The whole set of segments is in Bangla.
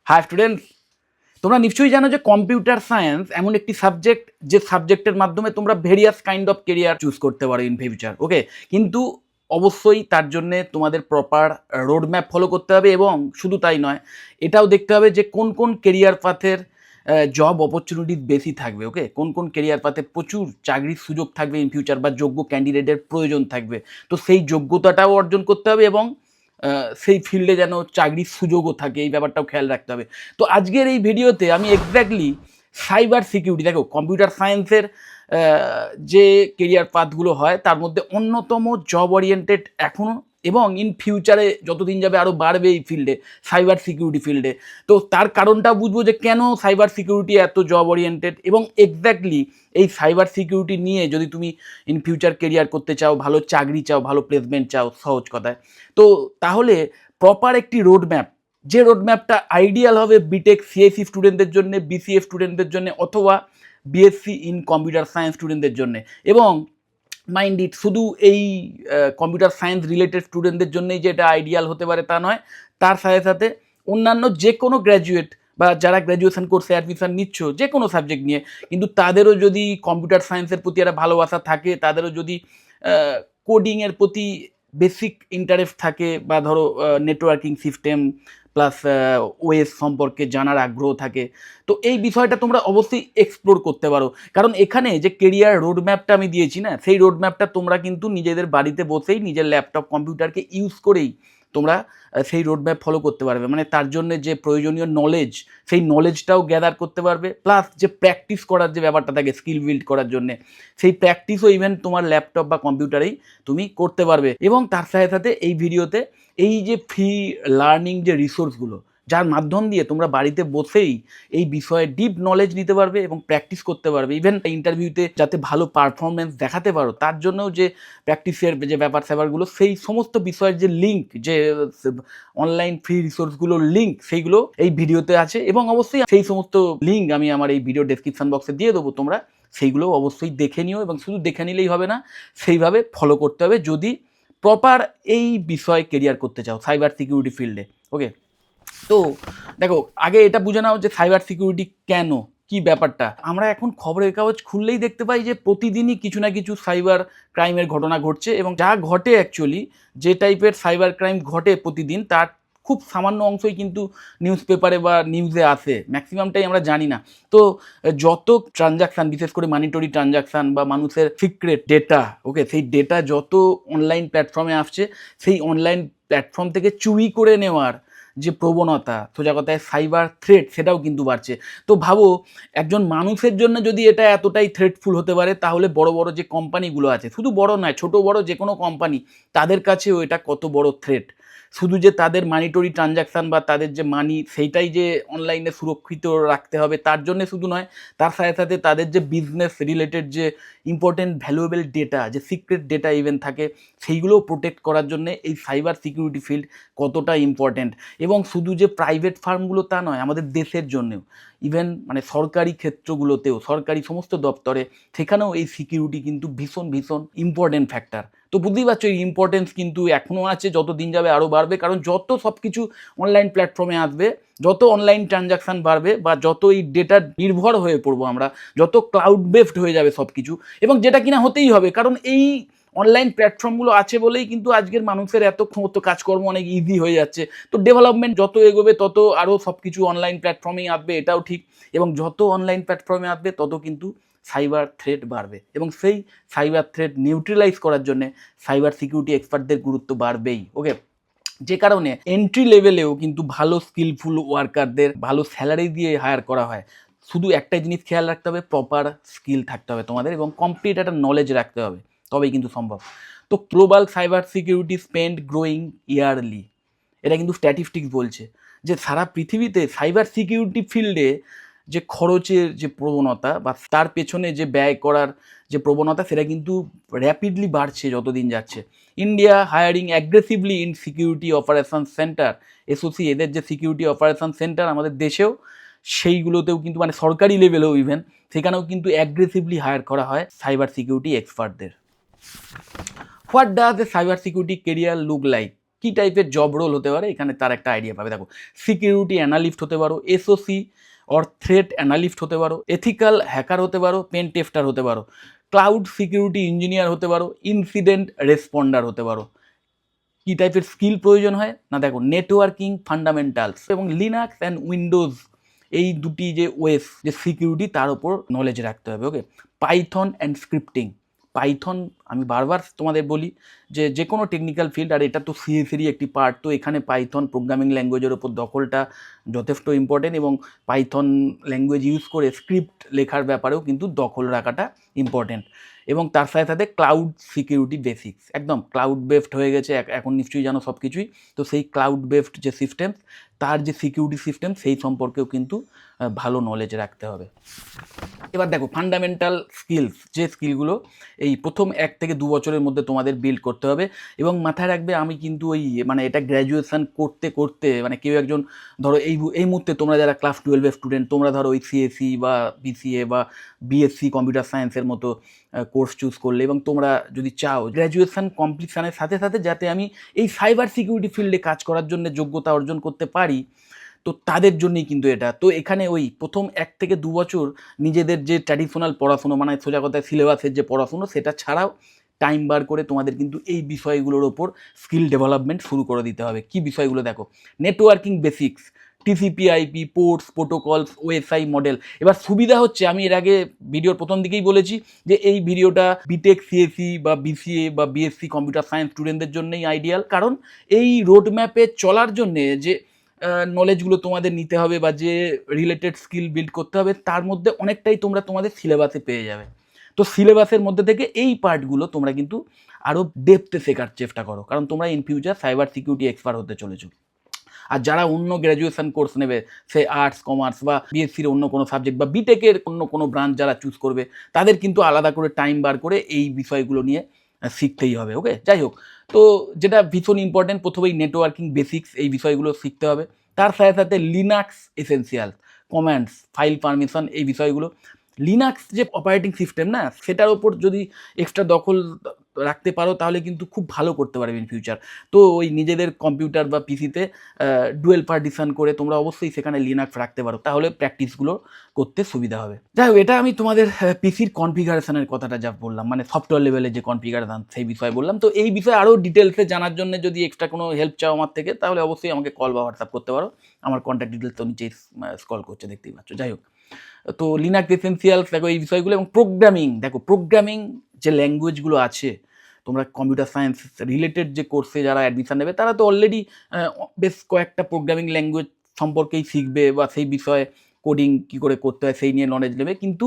হাই স্টুডেন্টস, তোমরা নিশ্চয়ই জানো যে কম্পিউটার সায়েন্স এমন একটি সাবজেক্ট যে সাবজেক্টের মাধ্যমে তোমরা various kind of carrier choose করতে পারো ইন ফিউচার। ওকে, কিন্তু অবশ্যই তার জন্য তোমাদের প্রপার রোড ম্যাপ ফলো করতে হবে, এবং শুধু তাই নয়, এটাও দেখতে হবে যে কোন কোন কেরিয়ার পাথের জব অপরচুনিটিস বেশি থাকবে। ওকে, কোন কোন কেরিয়ার পাথে প্রচুর চাকরির সুযোগ থাকবে ইন ফিউচার, বা যোগ্য ক্যান্ডিডেটের প্রয়োজন থাকবে। তো সেই যোগ্যতাটাও অর্জন করতে হবে, এবং সেই ফিল্ডে যেন চাকরির সুযোগও থাকে, এই ব্যাপারটাও খেয়াল রাখতে হবে। তো আজকের এই ভিডিওতে আমি এক্স্যাক্টলি সাইবার সিকিউরিটি, দেখো কম্পিউটার সায়েন্সের যে কেরিয়ার পাথগুলো হয় তার মধ্যে অন্যতম জব ওরিয়েন্টেড এখনও, এবং ইন ফিউচারে যতদিন যাবে আরও বাড়বে এই ফিল্ডে, সাইবার সিকিউরিটি ফিল্ডে। তো তার কারণটা বুঝবো যে কেন সাইবার সিকিউরিটি এত জব ওরিয়েন্টেড, এবং এক্স্যাক্টলি এই সাইবার সিকিউরিটি নিয়ে যদি তুমি ইন ফিউচার কেরিয়ার করতে চাও, ভালো চাকরি চাও, ভালো প্লেসমেন্ট চাও, সহজ কথায়, তো তাহলে প্রপার একটি রোড ম্যাপ, যে রোড ম্যাপটা আইডিয়াল হবে বিটেক সিএসসি স্টুডেন্টদের জন্য, বিসিএ স্টুডেন্টদের জন্য, অথবা বিএসসি ইন কম্পিউটার সায়েন্স স্টুডেন্টদের জন্য। এবং মাইন্ড ইট, শুধু এই কম্পিউটার সায়েন্স রিলেটেড স্টুডেন্টদের জন্যই যে এটা আইডিয়াল হতে পারে তা নয়, তার সাথে সাথে অন্যান্য যে কোনো গ্র্যাজুয়েট বা যারা গ্র্যাজুয়েশন কোর্সে অ্যাডমিশন নিচ্ছ যে কোনো সাবজেক্ট নিয়ে, কিন্তু তাদেরও যদি কম্পিউটার সায়েন্সের প্রতি একটা ভালোবাসা থাকে, তাদেরও যদি কোডিংয়ের প্রতি বেসিক ইন্টারেস্ট থাকে, বা ধরো নেটওয়ার্কিং সিস্টেম প্লাস ওএস সম্পর্কে জানার আগ্রহ থাকে, তো এই বিষয়টা তোমরা অবশ্যই এক্সপ্লোর করতে পারো। কারণ এখানে যে কেরিয়ার রোড ম্যাপটা আমি দিয়েছি না, সেই রোড ম্যাপটা তোমরা কিন্তু নিজেদের বাড়িতে বসেই নিজের ল্যাপটপ কম্পিউটারকে ইউজ করেই তোমরা সেই রোড ম্যাপ ফলো করতে পারবে। মানে তার জন্য যে প্রয়োজনীয় নলেজ, সেই নলেজটাও গ্যাদার করতে পারবে, প্লাস যে প্র্যাকটিস করার যে ব্যাপারটা থাকে স্কিল বিল্ড করার জন্যে, সেই প্র্যাকটিসও ইভেন তোমার ল্যাপটপ বা কম্পিউটারেই তুমি করতে পারবে। এবং তার সাথে সাথে এই ভিডিওতে এই যে ফ্রি লার্নিং যে রিসোর্সগুলো, যার মাধ্যম দিয়ে তোমরা বাড়িতে বসেই এই বিষয়ে ডিপ নলেজ নিতে পারবে এবং প্র্যাকটিস করতে পারবে, ইভেন ইন্টারভিউতে যাতে ভালো পারফরমেন্স দেখাতে পারো তার জন্যও যে প্র্যাকটিসের যে ব্যাপার স্যাপারগুলো, সেই সমস্ত বিষয়ের যে লিঙ্ক, যে অনলাইন ফ্রি রিসোর্সগুলোর লিঙ্ক, সেইগুলো এই ভিডিওতে আছে। এবং অবশ্যই সেই সমস্ত লিঙ্ক আমি আমার এই ভিডিও ডেসক্রিপশন বক্সে দিয়ে দেবো, তোমরা সেইগুলো অবশ্যই দেখে নিও, এবং শুধু দেখে নিলেই হবে না, সেইভাবে ফলো করতে হবে যদি প্রপার এই বিষয়ে কেরিয়ার করতে চাও সাইবার সিকিউরিটি ফিল্ডে। ওকে, তো দেখো আগে এটা বুঝে নাও যে সাইবার সিকিউরিটি কেন, কি ব্যাপারটা। আমরা এখন খবরের কাগজ খুললেই দেখতে পাই যে প্রতিদিনই কিছু না কিছু সাইবার ক্রাইমের ঘটনা ঘটছে, এবং যা ঘটে অ্যাকচুয়ালি, যে টাইপের সাইবার ক্রাইম ঘটে প্রতিদিন, তার খুব সামান্য অংশই কিন্তু নিউজ পেপারে বা নিউজে আসে, ম্যাক্সিমামটাই আমরা জানি না। তো যত ট্রানজাকশান, বিশেষ করে মানিটরি ট্রানজাকশান বা মানুষের সিক্রেট ডেটা, ওকে, সেই ডেটা যত অনলাইন প্ল্যাটফর্মে আসছে, সেই অনলাইন প্ল্যাটফর্ম থেকে চুরি করে নেওয়ার যে প্রবণতা, সোজা কথায় সাইবার থ্রেট, সেটাও কিন্তু বাড়ছে। তো ভাবো, একজন মানুষের জন্য যদি এটা এতটাই থ্রেটফুল হতে পারে, তাহলে বড় বড় যে কোম্পানিগুলো আছে, শুধু বড় নয়, ছোট বড় যে কোনো কোম্পানি, তাদের কাছেও এটা কত বড় থ্রেট। শুধু যে তাদের মানিটরি ট্রানজাকশান বা তাদের যে মানি, সেইটাই যে অনলাইনে সুরক্ষিত রাখতে হবে তার জন্য শুধু নয়, তার সাথে সাথে তাদের যে বিজনেস রিলেটেড যে ইম্পর্টেন্ট ভ্যালুয়েবল ডেটা, যে সিক্রেট ডেটা ইভেন থাকে, সেইগুলোও প্রোটেক্ট করার জন্য এই সাইবার সিকিউরিটি ফিল্ড কতটা ইম্পর্টেন্ট। এবং শুধু যে প্রাইভেট ফার্মগুলো তা নয়, আমাদের দেশের জন্যেও, ইভেন মানে সরকারি ক্ষেত্রগুলোতেও, সরকারি সমস্ত দপ্তরে, সেখানেও এই সিকিউরিটি কিন্তু ভীষণ ভীষণ ইম্পর্টেন্ট ফ্যাক্টর। তো বুঝতেই পারছো, এই ইম্পর্টেন্স কিন্তু এখনও আছে, যত দিন যাবে আরও বাড়বে। কারণ যত সব কিছু অনলাইন প্ল্যাটফর্মে আসবে, যত অনলাইন ট্রানজাকশান বাড়বে, বা যত এই ডেটা নির্ভর হয়ে পড়বো আমরা, যত ক্লাউড বেসড হয়ে যাবে সব কিছু, এবং যেটা কিনা হতেই হবে, কারণ এই অনলাইন প্ল্যাটফর্মগুলো আছে বলেই কিন্তু আজকের মানুষের এত কাজকর্ম অনেক ইজি হয়ে যাচ্ছে। তো ডেভেলপমেন্ট যত এগোবে তত আরও সব কিছু অনলাইন প্ল্যাটফর্মেই আসবে, এটাও ঠিক। এবং যত অনলাইন প্ল্যাটফর্মে আসবে তত কিন্তু সাইবার থ্রেট বাড়বে, এবং সেই সাইবার থ্রেট নিউট্রালাইজ করার জন্য সাইবার সিকিউরিটি এক্সপার্টদের গুরুত্ব বাড়বেই। ওকে, যে কারণে এন্ট্রি লেভেলেও কিন্তু ভালো স্কিলফুল ওয়ার্কারদের ভালো স্যালারি দিয়ে হায়ার করা হয়। শুধু একটাই জিনিস খেয়াল রাখতে হবে, প্রপার স্কিল থাকতে হবে তোমাদের, এবং কমপ্লিট একটা নলেজ রাখতে হবে, তবেই কিন্তু সম্ভব। তো global cyber security spend growing yearly, এটা কিন্তু স্ট্যাটিস্টিক্স বলছে যে সারা পৃথিবীতে সাইবার সিকিউরিটি ফিল্ডে যে খরচের যে প্রবণতা, বা তার পেছনে যে ব্যয় করার যে প্রবণতা, সেটা কিন্তু র্যাপিডলি বাড়ছে যত দিন যাচ্ছে। India hiring aggressively in security operation centre, SOC, এদের যে সিকিউরিটি অপারেশন সেন্টার আমাদের দেশেও, সেইগুলোতেও কিন্তু মানে সরকারি লেভেলেও ইভেন, সেখানেও কিন্তু অ্যাগ্রেসিভলি হায়ার করা হয় সাইবার সিকিউরিটি এক্সপার্টদের। What does a cyber security career look like? কী টাইপের জব রোল হতে পারে এখানে তার একটা আইডিয়া পাবে। দেখো, সিকিউরিটি অ্যানালিস্ট হতে পারো, এসওসি অর থ্রেট অ্যানালিস্ট হতে পারো, এথিক্যাল হ্যাকার হতে পারো, পেন টেস্টার হতে পারো, ক্লাউড সিকিউরিটি ইঞ্জিনিয়ার হতে পারো, ইনসিডেন্ট রেসপন্ডার হতে পারো। কী টাইপের স্কিল প্রয়োজন হয় না, দেখো, নেটওয়ার্কিং ফান্ডামেন্টালস এবং লিনাক্স অ্যান্ড উইন্ডোজ এই দুটি যে ওয়েস যে সিকিউরিটি তার উপর নলেজ রাখতে হবে। ওকে, পাইথন অ্যান্ড স্ক্রিপ্টিং। পাইথন আমি বারবার তোমাদের বলি যে কোনো টেকনিক্যাল ফিল্ড, আর এটা তো সিএসেরই একটি পার্ট, তো এখানে পাইথন প্রোগ্রামিং ল্যাঙ্গুয়েজের ওপর দখলটা যথেষ্ট ইম্পর্টেন্ট, এবং পাইথন ল্যাঙ্গুয়েজ ইউজ করে স্ক্রিপ্ট লেখার ব্যাপারেও কিন্তু দখল রাখাটা ইম্পর্টেন্ট। এবং তার সাথে সাথে ক্লাউড সিকিউরিটি বেসিক্স, একদম ক্লাউড বেসড হয়ে গেছে এখন নিশ্চয়ই জানো সব কিছুই, তো সেই ক্লাউড বেসড যে সিস্টেম তার যে সিকিউরিটি সিস্টেম সেই সম্পর্কেও কিন্তু ভালো নলেজ রাখতে হবে। এবার দেখো, ফান্ডামেন্টাল স্কিলস, যে স্কিলগুলো এই প্রথম 1 থেকে 2 বছরের মধ্যে তোমাদের বিল্ড করতে হবে। এবং মাথায় রাখবে, আমি কিন্তু ওই মানে এটা গ্র্যাজুয়েশন করতে করতে মানে কেউ একজন ধরো এই মুহূর্তে তোমরা যারা ক্লাস 12-এর স্টুডেন্ট, তোমরা ধরো ওই সিএসসি বা বিসিএ বা বিএসসি কম্পিউটার সায়েন্সের মতো কোর্স চুজ করলে, এবং তোমরা যদি চাও গ্র্যাজুয়েশন কমপ্লিশনের সাথে সাথে যাতে আমি এই সাইবার সিকিউরিটি ফিল্ডে কাজ করার জন্য যোগ্যতা অর্জন করতে পারি, তো তাদের জন্যই কিন্তু এটা। তো এখানে ওই প্রথম 1 থেকে 2 বছর নিজেদের যে ট্র্যাডিশনাল পড়াশুনো, মানে সোজা কথায় সিলেবাসের যে পড়াশুনো, সেটা ছাড়াও টাইম বার করে তোমাদের কিন্তু এই বিষয়গুলোর ওপর স্কিল ডেভেলপমেন্ট শুরু করে দিতে হবে। কি বিষয়গুলো দেখো, networking basics, TCP IP, ports, protocols, OSI model. এবার সুবিধা হচ্ছে, আমি এর আগে ভিডিওর প্রথম দিকেই বলেছি যে এই ভিডিওটা বিটেক, সিএসসি বা বিসিএ বা বিএসসি কম্পিউটার সায়েন্স স্টুডেন্টদের জন্যই আইডিয়াল, কারণ এই রোড ম্যাপে চলার জন্যে যে নলেজগুলো তোমাদের নিতে হবে বা যে রিলেটেড স্কিল বিল্ড করতে হবে, তার মধ্যে অনেকটাই তোমরা তোমাদের সিলেবাসে পেয়ে যাবে। তো সিলেবাসের মধ্যে থেকে এই পার্টগুলো তোমরা কিন্তু আরও ডেপথে শেখার চেষ্টা করো, কারণ তোমরা in future cyber security expert হতে চলেছো। আর যারা অন্য গ্র্যাজুয়েশন কোর্স নেবে, সে আর্টস, কমার্স বা বিএসসির অন্য কোনো সাবজেক্ট বা বিটেকের অন্য কোনো ব্রাঞ্চ যারা চুজ করবে, তাদের কিন্তু আলাদা করে টাইম বার করে এই বিষয়গুলো নিয়ে শিখতেই হবে। ওকে, যাই হোক, তো যেটা ভীষণ ইম্পর্টেন্ট, প্রথমেই নেটওয়ার্কিং বেসিক্স এই বিষয়গুলো শিখতে হবে। তার সাথে সাথে Linux essential, commands, file permission, এই বিষয়গুলো। লিনাক্স যে অপারেটিং সিস্টেম না, সেটার ওপর যদি এক্সট্রা দখল রাখতে পারো তাহলে কিন্তু খুব ভালো করতে পারবে ইন ফিউচার। তো ওই নিজেদের কম্পিউটার বা পিসিতে ডুয়েল পার্টিশন করে তোমরা অবশ্যই সেখানে লিনাক্স রাখতে পারো, তাহলে প্র্যাকটিসগুলো করতে সুবিধা হবে। যাই হোক, এটা আমি তোমাদের পিসির কনফিগারেশনের কথাটা যা বললাম, মানে সফটওয়্যার লেভেলে যে কনফিগারেশন সেই বিষয়ে বললাম। তো এই বিষয়ে আরও ডিটেলসে জানার জন্য যদি এক্সট্রা কোনো হেল্প চাও আমার থেকে, তাহলে অবশ্যই আমাকে কল বা হোয়াটসঅ্যাপ করতে পারো। আমার কন্ট্যাক্ট ডিটেলস তো নিচেই স্ক্রল করছে, দেখতেই পাচ্ছ। যাই হোক, তো লিনাক্স এসেন্সিয়ালস দেখো এই বিষয়গুলো, এবং প্রোগ্রামিং দেখো, প্রোগ্রামিং যে ল্যাঙ্গুয়েজগুলো আছে, তোমরা কম্পিউটার সায়েন্স রিলেটেড যে কোর্সে যারা অ্যাডমিশন নেবে, তারা তো অলরেডি বেশ কয়েকটা প্রোগ্রামিং ল্যাঙ্গুয়েজ সম্পর্কেই শিখবে বা সেই বিষয়ে কোডিং কী করে করতে হয় সেই নিয়ে নলেজ নেবে। কিন্তু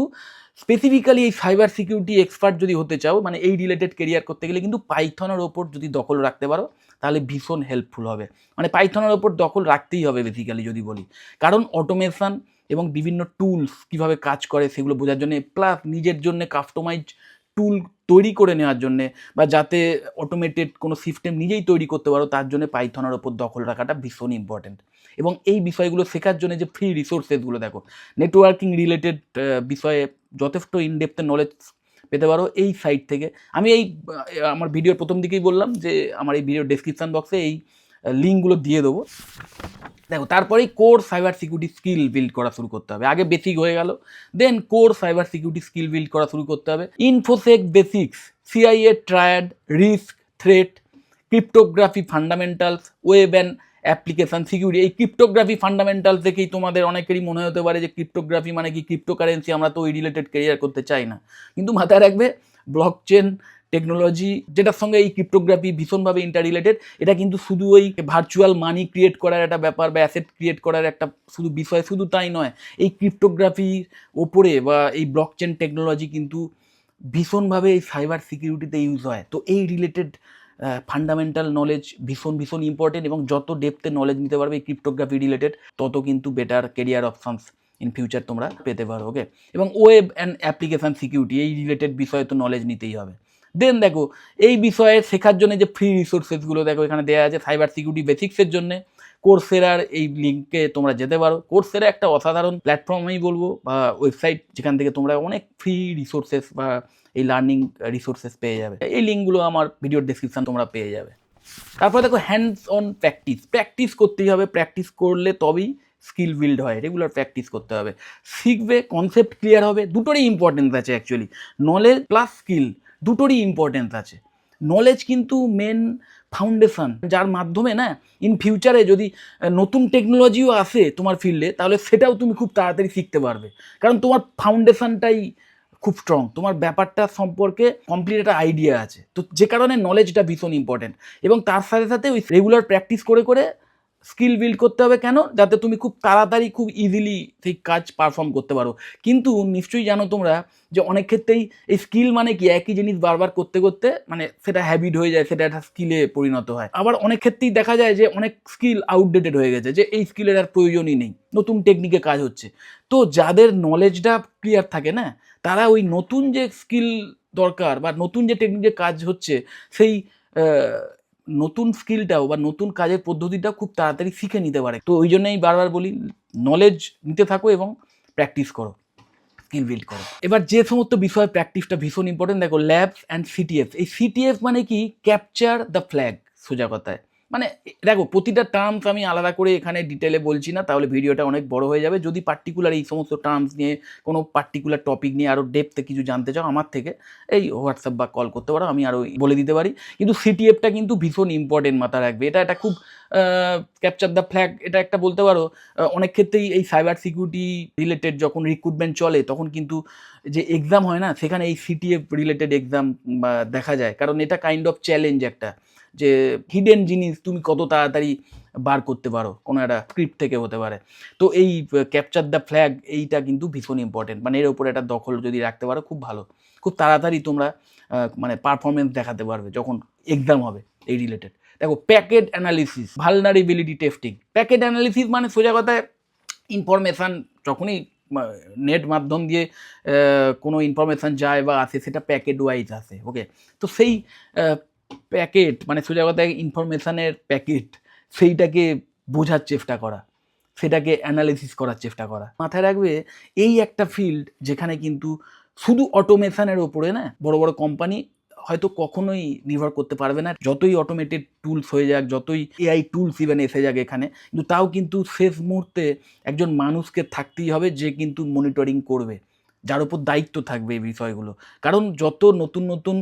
স্পেসিফিক্যালি এই সাইবার সিকিউরিটি এক্সপার্ট যদি হতে চাও, মানে এই রিলেটেড কেরিয়ার করতে গেলে কিন্তু পাইথনের ওপর যদি দখল রাখতে পারো তাহলে ভীষণ হেল্পফুল হবে। মানে পাইথনের ওপর দখল রাখতেই হবে বেসিক্যালি যদি বলি, কারণ অটোমেশন এবং বিভিন্ন টুলস কীভাবে কাজ করে সেগুলো বোঝার জন্য, প্লাস নিজের জন্য কাস্টমাইজ টুল তৈরি করে নেওয়ার জন্যে, বা যাতে অটোমেটেড কোনো সিস্টেম নিজেই তৈরি করতে পারো, তার জন্য পাইথনের ওপর দখল রাখাটা ভীষণ ইম্পর্টেন্ট। এবং এই বিষয়গুলো শেখার জন্য যে ফ্রি রিসোর্সেসগুলো দেখো, নেটওয়ার্কিং রিলেটেড বিষয়ে যথেষ্ট ইনডেপথে নলেজ পেতে পারো এই সাইট থেকে। আমি এই আমার ভিডিওর প্রথম দিকেই বললাম যে আমার এই ভিডিও ডেসক্রিপশান বক্সে এই লিঙ্কগুলো দিয়ে দেবো। দেখো, তারপরেই core cyber security skill build করা শুরু করতে হবে। আগে বেসিক হয়ে গেল, then core cyber security skill build করা শুরু করতে হবে। Infosec basics, CIA triad, risk, threat, cryptography fundamentals, web and application security. এই ক্রিপ্টোগ্রাফি ফান্ডামেন্টালস দেখেই তোমাদের অনেকেরই মনে হতে পারে যে ক্রিপ্টোগ্রাফি মানে কি, ক্রিপ্টোকারেন্সি, আমরা তো ওই রিলেটেড কেরিয়ার করতে চাই না। কিন্তু মাথায় রাখবে, ব্লকচেন টেকনোলজি যেটার সঙ্গে এই ক্রিপ্টোগ্রাফি ভীষণভাবে ইন্টার রিলেটেড, এটা কিন্তু শুধু ওই ভার্চুয়াল মানি ক্রিয়েট করার একটা ব্যাপার বা অ্যাসেট ক্রিয়েট করার একটা শুধু বিষয়, শুধু তাই নয়, এই ক্রিপ্টোগ্রাফির ওপরে বা এই ব্লকচেন টেকনোলজি কিন্তু ভীষণভাবে এই সাইবার সিকিউরিটিতে ইউজ হয়। তো এই রিলেটেড ফান্ডামেন্টাল নলেজ ভীষণ ভীষণ ইম্পর্টেন্ট, এবং যত ডেপথে নলেজ নিতে পারবে এই ক্রিপ্টোগ্রাফি রিলেটেড, তত কিন্তু better career options in future তোমরা পেতে পারো। ওকে, এবং ওয়েব অ্যান্ড অ্যাপ্লিকেশান সিকিউরিটি এই রিলেটেড বিষয়ে তো নলেজ নিতেই হবে। দেন দেখো, এই বিষয়ে শেখার জন্য যে ফ্রি রিসোর্সেসগুলো দেখো এখানে দেওয়া আছে। সাইবার সিকিউরিটি বেসিক্সের জন্য কোর্সেরার এই লিঙ্কে তোমরা যেতে পারো। কোর্সেরা একটা অসাধারণ প্ল্যাটফর্ম আমি বলবো, বা ওয়েবসাইট, যেখান থেকে তোমরা অনেক ফ্রি রিসোর্সেস বা এই লার্নিং রিসোর্সেস পেয়ে যাবে। এই লিঙ্কগুলো আমার ভিডিওর ডেসক্রিপশান তোমরা পেয়ে যাবে। তারপরে দেখো হ্যান্ডস অন প্র্যাকটিস করতেই হবে, প্র্যাকটিস করলে তবেই স্কিল বিল্ড হয়, রেগুলার প্র্যাকটিস করতে হবে, শিখবে, কনসেপ্ট ক্লিয়ার হবে, দুটোরই ইম্পর্টেন্স আছে অ্যাকচুয়ালি, নলেজ প্লাস স্কিল দুটোরই ইম্পর্টেন্স আছে। নলেজ কিন্তু মেন ফাউন্ডেশন, যার মাধ্যমে না ইন ফিউচারে যদি নতুন টেকনোলজিও আসে তোমার ফিল্ডে, তাহলে সেটাও তুমি খুব তাড়াতাড়ি শিখতে পারবে, কারণ তোমার ফাউন্ডেশনটাই খুব স্ট্রং, তোমার ব্যাপারটা সম্পর্কে কমপ্লিট একটা আইডিয়া আছে। তো যে কারণে নলেজটা ভীষণ ইম্পর্টেন্ট, এবং তার সাথে সাথে ওই রেগুলার প্র্যাকটিস করে করে স্কিল বিল্ড করতে হবে। কেন? যাতে তুমি খুব তাড়াতাড়ি খুব ইজিলি সেই কাজ পারফর্ম করতে পারো। কিন্তু নিশ্চয়ই জানো তোমরা যে অনেক ক্ষেত্রেই এই স্কিল মানে কি, একই জিনিস বারবার করতে করতে মানে সেটা হ্যাবিট হয়ে যায়, সেটা একটা স্কিলে পরিণত হয়। আবার অনেক ক্ষেত্রেই দেখা যায় যে অনেক স্কিল আউটডেটেড হয়ে গেছে, যে এই স্কিলের আর প্রয়োজনই নেই, নতুন টেকনিকে কাজ হচ্ছে। তো যাদের নলেজটা ক্লিয়ার থাকে না, তারা ওই নতুন যে স্কিল দরকার বা নতুন যে টেকনিকে কাজ হচ্ছে, সেই নতুন স্কিলটাও বা নতুন কাজের পদ্ধতিটাও খুব তাড়াতাড়ি শিখে নিতে পারে। তো ওই জন্যই বারবার বলি, নলেজ নিতে থাকো এবং প্র্যাকটিস করো, স্কিল বিল্ড করো। এবার যে সমস্ত বিষয়ে প্র্যাকটিসটা ভীষণ ইম্পর্টেন্ট, দেখো ল্যাবস অ্যান্ড সিটিএফ। এই সিটিএফ মানে কি, ক্যাপচার দ্য ফ্ল্যাগ, সোজা কথায়। মানে দেখো প্রতিটা টার্মস আমি আলাদা করে এখানে ডিটেলে বলছি না, তাহলে ভিডিওটা অনেক বড় হয়ে যাবে। যদি পার্টিকুলার এই সমস্ত টার্মস নিয়ে কোনো পার্টিকুলার টপিক নিয়ে আরও ডেপথে কিছু জানতে চাও, আমার থেকে এই হোয়াটসঅ্যাপ বা কল করতে পারো, আমি আরও বলে দিতে পারি। কিন্তু সিটিএফটা কিন্তু ভীষণ ইম্পর্টেন্ট, মাথা রাখবে। এটা একটা খুব ক্যাপচার দ্য ফ্ল্যাগ, এটা একটা বলতে পারো অনেক ক্ষেত্রেই এই সাইবার সিকিউরিটি রিলেটেড যখন রিক্রুটমেন্ট চলে, তখন কিন্তু যে এক্সাম হয় না, সেখানে এই সিটিএফ রিলেটেড এক্সাম দেখা যায়, কারণ এটা কাইন্ড অফ চ্যালেঞ্জ একটা, যে হিডেন জিনিস তুমি কত তাড়াতাড়ি বার করতে পারো, কোনো একটা স্ক্রিপ্ট থেকে হতে পারে। তো এই ক্যাপচার দ্য ফ্ল্যাগ এইটা কিন্তু ভীষণ ইম্পর্টেন্ট, মানে এর উপরে একটা দখল যদি রাখতে পারো খুব ভালো, খুব তাড়াতাড়ি তোমরা মানে পারফরমেন্স দেখাতে পারবে যখন এক্সাম হবে এই রিলেটেড। দেখো packet analysis, vulnerability testing. Packet analysis মানে সোজা কথায় ইনফরমেশান যখনই নেট মাধ্যম দিয়ে কোনো ইনফরমেশান যায় বা আসে, সেটা প্যাকেট ওয়াইজ আসে, ওকে। তো সেই প্যাকেট মানে সোজা কথায় ইনফরমেশানের প্যাকেট, সেইটাকে বোঝার চেষ্টা করা, সেটাকে অ্যানালিসিস করার চেষ্টা করা। মাথায় রাখবে এই একটা ফিল্ড যেখানে কিন্তু শুধু অটোমেশনের ওপরে না বড় বড় কোম্পানি হয়তো কখনোই নির্ভর করতে পারবে না, যতই অটোমেটেড টুলস হয়ে যাক, যতই এআই টুলস ইভেন এসে যাক এখানে, কিন্তু তাও কিন্তু শেষ মুহূর্তে একজন মানুষকে থাকতেই হবে, যে কিন্তু মনিটরিং করবে, যার উপর দায়িত্ব থাকবে এই বিষয়গুলো। কারণ যত নতুন নতুন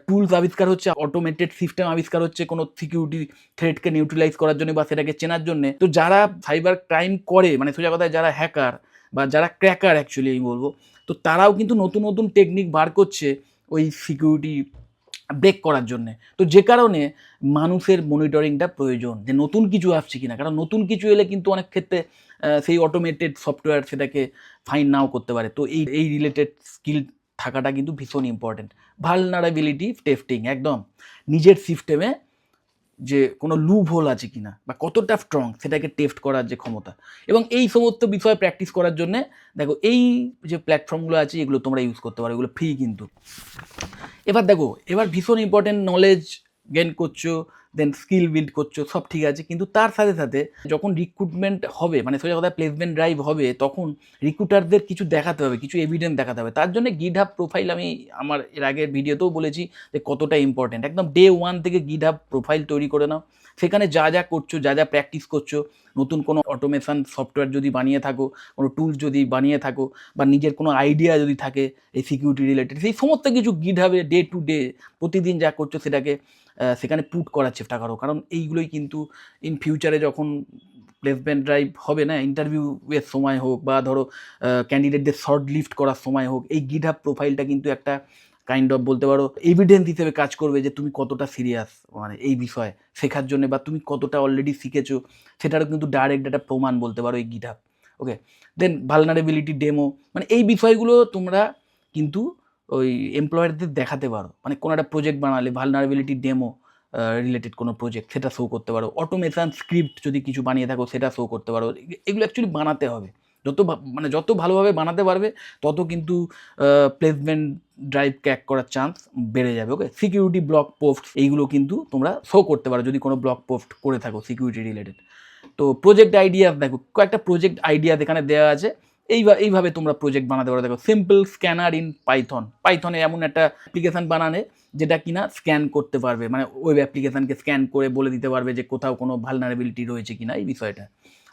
টুলস আবিষ্কার হচ্ছে, অটোমেটেড সিস্টেম আবিষ্কার হচ্ছে কোনো সিকিউরিটি থ্রেটকে নিউট্রিলাইজ করার জন্য বা সেটাকে চেনার জন্যে, তো যারা সাইবার ক্রাইম করে, মানে সোজা কথায় যারা হ্যাকার বা যারা ক্র্যাকার অ্যাকচুয়ালি আমি বলবো, তো তারাও কিন্তু নতুন নতুন টেকনিক বার করছে ওই সিকিউরিটি ব্রেক করার জন্যে। তো যে কারণে মানুষের মনিটরিংটা প্রয়োজন, যে নতুন কিছু আসছে কিনা, কারণ নতুন কিছু এলে কিন্তু অনেক ক্ষেত্রে সেই অটোমেটেড সফটওয়্যার সেটাকে ফাইন নাও করতে পারে। তো এই রিলেটেড স্কিল থাকাটা কিন্তু ভীষণ ইম্পর্টেন্ট। ভালনারেবিলিটি টেস্টিং, একদম নিজের সিস্টেমে যে কোনো লুপ হোল আছে কিনা বা কতটা স্ট্রং, সেটাকে টেস্ট করার যে ক্ষমতা, এবং এই সমস্ত বিষয় প্র্যাকটিস করার জন্যে দেখো এই যে প্ল্যাটফর্মগুলো আছে এগুলো তোমরা ইউজ করতে পারো, এগুলো ফ্রি কিন্তু। এবার দেখো, এবার ভীষণ ইম্পর্টেন্ট, নলেজ গেইন করছো, দেন স্কিল বিল্ড করছো, সব ঠিক আছে, কিন্তু তার সাথে সাথে যখন রিক্রুটমেন্ট হবে, মানে সোজা কথা প্লেসমেন্ট ড্রাইভ হবে, তখন রিক্রুটারদের কিছু দেখাতে হবে, কিছু এভিডেন্স দেখাতে হবে। তার জন্য গিটহাব প্রোফাইল, আমি আমার এর আগের ভিডিওতেও বলেছি যে কতটা ইম্পর্টেন্ট। একদম ডে ওয়ান থেকে গিটহাব প্রোফাইল তৈরি করে নাও, সেখানে যা যা করছো, যা যা প্র্যাকটিস করছো, নতুন কোনো অটোমেশন সফটওয়্যার যদি বানিয়ে থাকো, কোনো টুলস যদি বানিয়ে থাকো, বা নিজের কোনো আইডিয়া যদি থাকে এই সিকিউরিটি রিলেটেড, সেই সমস্ত কিছু গিটহাবে ডে টু ডে প্রতিদিন যা করছো সেটাকে সেখানে পুট করার চেষ্টা করো। কারণ এইগুলোই কিন্তু ইন ফিউচারে যখন প্লেসমেন্ট ড্রাইভ হবে না, ইন্টারভিউয়ের সময় হোক বা ধরো ক্যান্ডিডেটদের শর্ট লিস্ট করার সময় হোক, এই গিটহাব প্রোফাইলটা কিন্তু একটা কাইন্ড অফ বলতে পারো এভিডেন্স হিসেবে কাজ করবে, যে তুমি কতটা সিরিয়াস মানে এই বিষয়ে শেখার জন্য, বা তুমি কতটা অলরেডি শিখেছো, সেটারও কিন্তু ডাইরেক্ট একটা প্রমাণ বলতে পারো এই গিটহাব, ওকে। দেন ভালনারেবিলিটি ডেমো, মানে এই বিষয়গুলো তোমরা কিন্তু ওই এমপ্লয়ারদের দেখাতে পারো, মানে কোনো একটা প্রজেক্ট বানালে ভালনারেবিলিটি ডেমো রিলেটেড কোনো প্রজেক্ট, সেটা শো করতে পারো। অটোমেশন স্ক্রিপ্ট যদি কিছু বানিয়ে থাকো, সেটা শো করতে পারো। এগুলো অ্যাকচুয়ালি বানাতে হবে, মানে যত ভালোভাবে বানাতে পারবে, তত কিন্তু প্লেসমেন্ট ড্রাইভ ক্র্যাক করার চান্স বেড়ে যাবে, ওকে। সিকিউরিটি ব্লগ পোস্ট, এইগুলো কিন্তু তোমরা শো করতে পারো যদি কোনো ব্লগ পোস্ট করে থাকো সিকিউরিটি রিলেটেড। তো প্রজেক্ট আইডিয়া, দেখো কয়েকটা প্রজেক্ট আইডিয়া এখানে দেওয়া আছে, এইভাবে তোমরা প্রজেক্ট বানাতে পারো। দেখো, সিম্পল স্ক্যানার ইন পাইথনে এমন একটা অ্যাপ্লিকেশান বানানে যেটা কিনা স্ক্যান করতে পারবে, মানে ওয়েব অ্যাপ্লিকেশানকে স্ক্যান করে বলে দিতে পারবে যে কোথাও কোনো ভালনারেবিলিটি রয়েছে কিনা, এই বিষয়টা।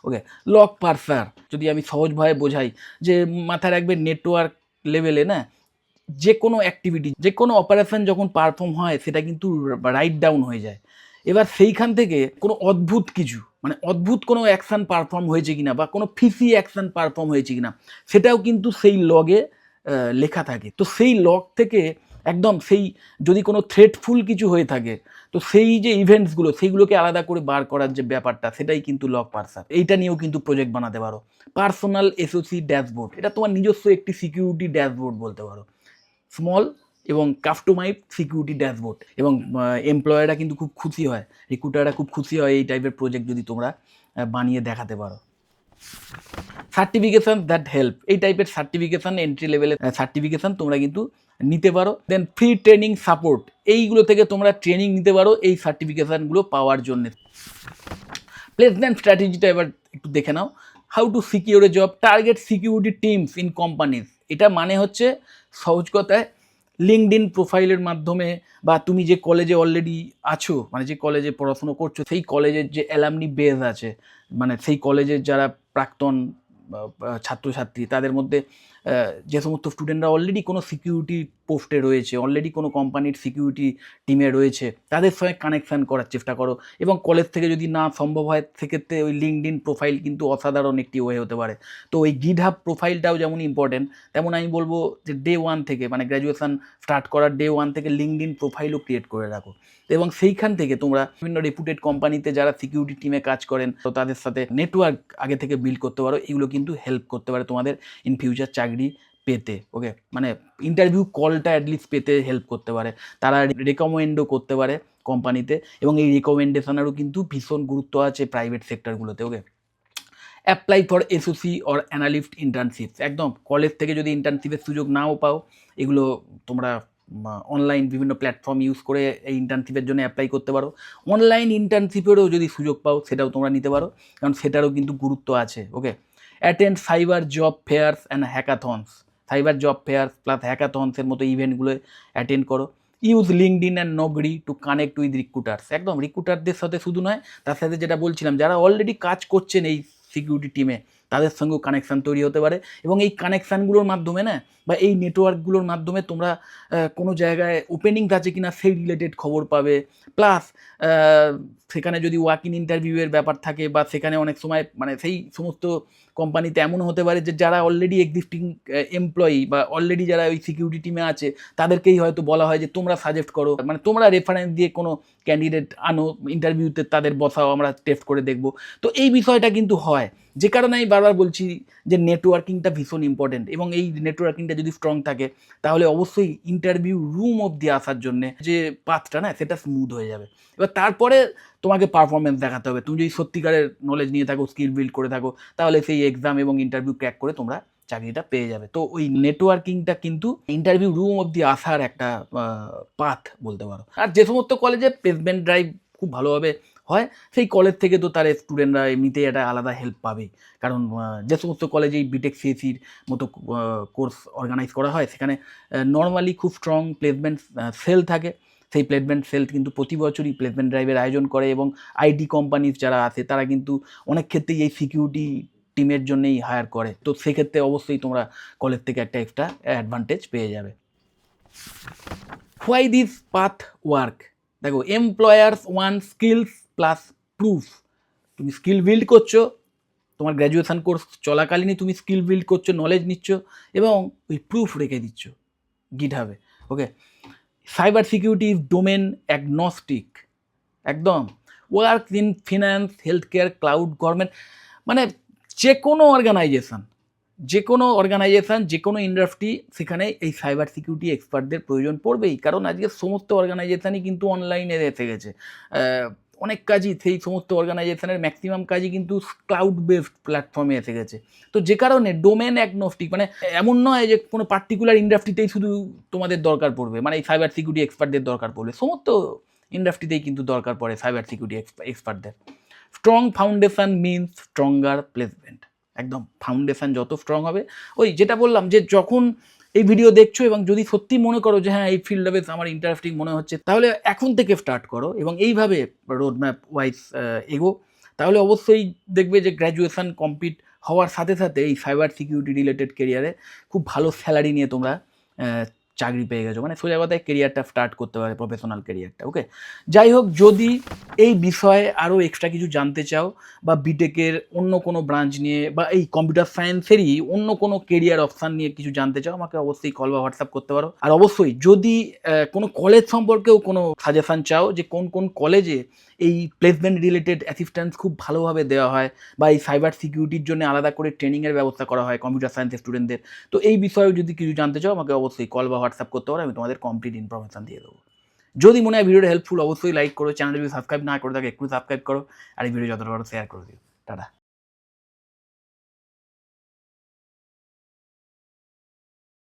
ওকে, লগ পার্সার যদি আমি সহজভাবে বোঝাই, যে মাথায় রাখবে নেটওয়ার্ক লেভেলে না যে কোনো অ্যাক্টিভিটি, যে কোনো অপারেশন যখন পারফর্ম হয় সেটা কিন্তু রাইট ডাউন হয়ে যায়। এবার সেইখান থেকে কোনো অদ্ভুত কিছু, মানে অদ্ভুত কোনো অ্যাকশান পারফর্ম হয়েছে কিনা বা কোনো ফিসি অ্যাকশান পারফর্ম হয়েছে কিনা সেটাও কিন্তু সেই লগে লেখা থাকে। তো সেই লগ থেকে একদম সেই যদি কোনো থ্রেটফুল কিছু হয়ে থাকে, তো সেই যে ইভেন্টসগুলো সেইগুলোকে আলাদা করে বার করার যে ব্যাপারটা, সেটাই কিন্তু লগ পার্সার। এইটা নিয়েও কিন্তু প্রজেক্ট বানাতে পারো। পার্সোনাল এসওসি ড্যাশবোর্ড, এটা তোমার নিজস্ব একটি সিকিউরিটি ড্যাশবোর্ড বলতে পারো। স্মল এবং কাস্টমাইজ সিকিউরিটি ড্যাশবোর্ড, এবং এমপ্লয়াররা কিন্তু খুব খুশি হয়, রিক্রুটাররা খুব খুশি হয় এই টাইপের প্রজেক্ট যদি তোমরা বানিয়ে দেখাতে পারো। সার্টিফিকেশান দ্যাট হেল্প, এই টাইপের সার্টিফিকেশান, এন্ট্রি লেভেলের সার্টিফিকেশান তোমরা কিন্তু নিতে পারো। দেন ফ্রি ট্রেনিং সাপোর্ট, এইগুলো থেকে তোমরা ট্রেনিং নিতে পারো এই সার্টিফিকেশানগুলো পাওয়ার জন্য। প্লেসমেন্ট স্ট্র্যাটেজিটা এবার একটু দেখে নাও। How to secure a job, target security teams in companies. এটা মানে হচ্ছে সহজ কথায় লিঙ্কডইন প্রোফাইলের মাধ্যমে, বা তুমি যে কলেজে অলরেডি আছো, মানে যে কলেজে পড়াশুনো করছো সেই কলেজের যে অ্যালামনি বেস আছে, মানে সেই কলেজের যারা প্রাক্তন ছাত্রছাত্রী, তাদের মধ্যে যে সমস্ত স্টুডেন্টরা অলরেডি কোনো সিকিউরিটি পোস্টে রয়েছে, অলরেডি কোনো কোম্পানির সিকিউরিটি টিমে রয়েছে, তাদের সঙ্গে কানেকশান করার চেষ্টা করো। এবং কলেজ থেকে যদি না সম্ভব হয় সেক্ষেত্রে ওই লিঙ্কডইন প্রোফাইল কিন্তু অসাধারণ একটি ওয়ে হতে পারে। তো ওই গিটহাব প্রোফাইলটাও যেমন ইম্পর্টেন্ট, তেমন আমি বলবো যে ডে ওয়ান থেকে, মানে গ্র্যাজুয়েশন স্টার্ট করার ডে ওয়ান থেকে লিঙ্কডইন প্রোফাইলও ক্রিয়েট করে রাখো। এবং সেইখান থেকে তোমরা বিভিন্ন রেপুটেড কোম্পানিতে যারা সিকিউরিটি টিমে কাজ করেন, তো তাদের সাথে নেটওয়ার্ক আগে থেকে বিল্ড করতে পারো। এগুলো কিন্তু হেল্প করতে পারে তোমাদের ইন ফিউচার চাকরি পেতে। ওকে, মানে ইন্টারভিউ কলটা অ্যাটলিস্ট পেতে হেল্প করতে পারে। তারা রেকমেন্ডও করতে পারে কোম্পানিতে, এবং এই রেকমেন্ডেশনেরও কিন্তু ভীষণ গুরুত্ব আছে প্রাইভেট সেক্টরগুলোতে। Okay, apply for SOC or analyst internship, একদম কলেজ থেকে যদি ইন্টার্নশিপের সুযোগ নাও পাও, এগুলো তোমরা অনলাইন বিভিন্ন প্ল্যাটফর্ম ইউজ করে এই ইন্টার্নশিপের জন্য অ্যাপ্লাই করতে পারো। অনলাইন ইন্টার্নশিপেরও যদি সুযোগ পাও সেটাও তোমরা নিতে পারো, কারণ সেটারও কিন্তু গুরুত্ব আছে। Okay, attend cyber job fairs and hackathons, cyber job fairs plus হ্যাকাথনসের মতো ইভেন্টগুলো অ্যাটেন্ড করো। Use LinkedIn and Naukri to connect with recruiters, একদম রিক্রুটারদের সাথে শুধু নয়, তার সাথে যেটা বলছিলাম যারা অলরেডি কাজ করছেন এই সিকিউরিটি টিমে, তাদের সঙ্গেও কানেকশান তৈরি হতে পারে। এবং এই কানেকশানগুলোর মাধ্যমে না, বা এই নেটওয়ার্কগুলোর মাধ্যমে তোমরা কোনো জায়গায় ওপেনিং আছে কিনা সেই রিলেটেড খবর পাবে। প্লাস সেখানে যদি ওয়াক ইন ইন্টারভিউয়ের ব্যাপার থাকে, বা সেখানে অনেক সময় মানে সেই সমস্ত কোম্পানিতে এমন হতে পারে যে যারা অলরেডি এক্সিস্টিং এমপ্লয়ি বা অলরেডি যারা ওই সিকিউরিটি টিমে আছে, তাদেরকেই হয়তো বলা হয় যে তোমরা সাজেস্ট করো, মানে তোমরা রেফারেন্স দিয়ে কোনো ক্যান্ডিডেট আনো ইন্টারভিউতে, তাদের বসাও, আমরা টেস্ট করে দেখব। তো এই বিষয়টা কিন্তু হয়, যে কারণে আমি বারবার বলছি যে নেটওয়ার্কিংটা ভীষণ ইম্পর্টেন্ট। এবং এই নেটওয়ার্কিংটা যদি স্ট্রং থাকে, তাহলে অবশ্যই ইন্টারভিউ রুম অবধি আসার জন্যে যে পাথটা না, সেটা স্মুথ হয়ে যাবে। এবার তারপরে তোমাকে পারফরমেন্স দেখাতে হবে। তুমি যদি সত্যিকারের নলেজ নিয়ে থাকো, স্কিল বিল্ড করে থাকো, তাহলে সেই এক্সাম এবং ইন্টারভিউ ক্র্যাক করে তোমরা চাকরিটা পেয়ে যাবে। তো ওই নেটওয়ার্কিংটা কিন্তু ইন্টারভিউ রুম অবধি আসার একটা পাথ বলতে পারো। আর যে সমস্ত কলেজে প্লেসমেন্ট ড্রাইভ খুব ভালোভাবে হয়, সেই কলেজ থেকে তো তার স্টুডেন্টরা এমনিতেই একটা আলাদা হেল্প পাবেই। কারণ যে সমস্ত কলেজে বিটেক সিএসির মতো কোর্স অর্গানাইজ করা হয়, সেখানে নর্মালি খুব স্ট্রং প্লেসমেন্ট সেল থাকে। সেই প্লেসমেন্ট সেল কিন্তু প্রতি বছরই প্লেসমেন্ট ড্রাইভের আয়োজন করে, এবং আইটি কোম্পানিজ যারা আছে তারা কিন্তু অনেক ক্ষেত্রেই এই সিকিউরিটি টিমের জন্যই হায়ার করে। তো সেক্ষেত্রে অবশ্যই তোমরা কলেজ থেকে একটা এক্সট্রা অ্যাডভান্টেজ পেয়ে যাবে। হোয়াই দিস পাথ ওয়ার্ক, দেখো, employers one skills plus proof. তুমি স্কিল বিল্ড করছো, তোমার গ্র্যাজুয়েশন কোর্স চলাকালীনই তুমি স্কিল বিল্ড করছো, নলেজ নিচ্ছ, এবং ওই প্রুফ রেখে দিচ্ছ গিটহাবে। Okay, cyber security is domain agnostic, একদম। Work in finance, health care, cloud, government, মানে যে কোনো অর্গানাইজেশন, যে কোনো ইন্ডাস্ট্রি, সেখানে এই সাইবার সিকিউরিটি এক্সপার্টদের প্রয়োজন পড়বেই। কারণ আজকে সমস্ত অর্গানাইজেশনই কিন্তু অনলাইনে এসে গেছে। অনেক কাজই, সেই সমস্ত অর্গানাইজেশনের ম্যাক্সিমাম কাজই কিন্তু ক্লাউড বেসড প্ল্যাটফর্মে এসে গেছে। তো যে কারণে ডোমেন অ্যাগনস্টিক, মানে এমন নয় যে কোনো পার্টিকুলার ইন্ডাস্ট্রিতেই শুধু তোমাদের দরকার পড়বে, মানে এই সাইবার সিকিউরিটি এক্সপার্টদের দরকার পড়বে, সমস্ত ইন্ডাস্ট্রিতেই কিন্তু দরকার পড়ে সাইবার সিকিউরিটি এক্সপার্টদের। Strong foundation means stronger placement. একদম ফাউন্ডেশন যত স্ট্রং হবে, ওই যেটা বললাম যে যখন এই ভিডিও দেখছো এবং যদি সত্যি মনে করো যে হ্যাঁ এই ফিল্ডটা বেশ আমার ইন্টারেস্টিং মনে হচ্ছে, তাহলে এখন থেকে স্টার্ট করো এবং এইভাবে রোড ম্যাপ ওয়াইজ এগো। তাহলে অবশ্যই দেখবে যে গ্র্যাজুয়েশন কমপ্লিট হওয়ার সাথে সাথে এই সাইবার সিকিউরিটি রিলেটেড কেরিয়ারে খুব ভালো স্যালারি নিয়ে তোমরা চাকরি পেয়ে গেছো, মানে সোজা কথায় কেরিয়ারটা স্টার্ট করতে পারে, প্রফেশনাল কেরিয়ারটা। ওকে, যাই হোক, যদি এই বিষয়ে আরও এক্সট্রা কিছু জানতে চাও বা বিটেকের অন্য কোনো ব্রাঞ্চ নিয়ে বা এই কম্পিউটার সায়েন্সেরই অন্য কোনো কেরিয়ার অপশান নিয়ে কিছু জানতে চাও, আমাকে অবশ্যই কল বা হোয়াটসঅ্যাপ করতে পারো। আর অবশ্যই যদি কোনো কলেজ সম্পর্কেও কোনো সাজেশান চাও যে কোন কোন কলেজে এই প্লেসমেন্ট রিলেটেড অ্যাসিস্ট্যান্স খুব ভালোভাবে দেওয়া হয় বা এই সাইবার সিকিউরিটির জন্য আলাদা করে ট্রেনিংয়ের ব্যবস্থা করা হয় কম্পিউটার সায়েন্সের স্টুডেন্টদের, তো এই বিষয়েও যদি কিছু জানতে চাও আমাকে অবশ্যই কল বা হোয়াটসঅ্যাপ করতে পারো, আমি তোমাদের কমপ্লিট ইনফরমেশান দিয়ে দেবো। যদি মনে হয় ভিডিওটা হেল্পফুল, অবশ্যই লাইক করো, চ্যানেল যদি সাবস্ক্রাইব না করে থাকে একটু সাবস্ক্রাইব করো, আর এই ভিডিও যতটা পারো শেয়ার করে দিও। টাটা।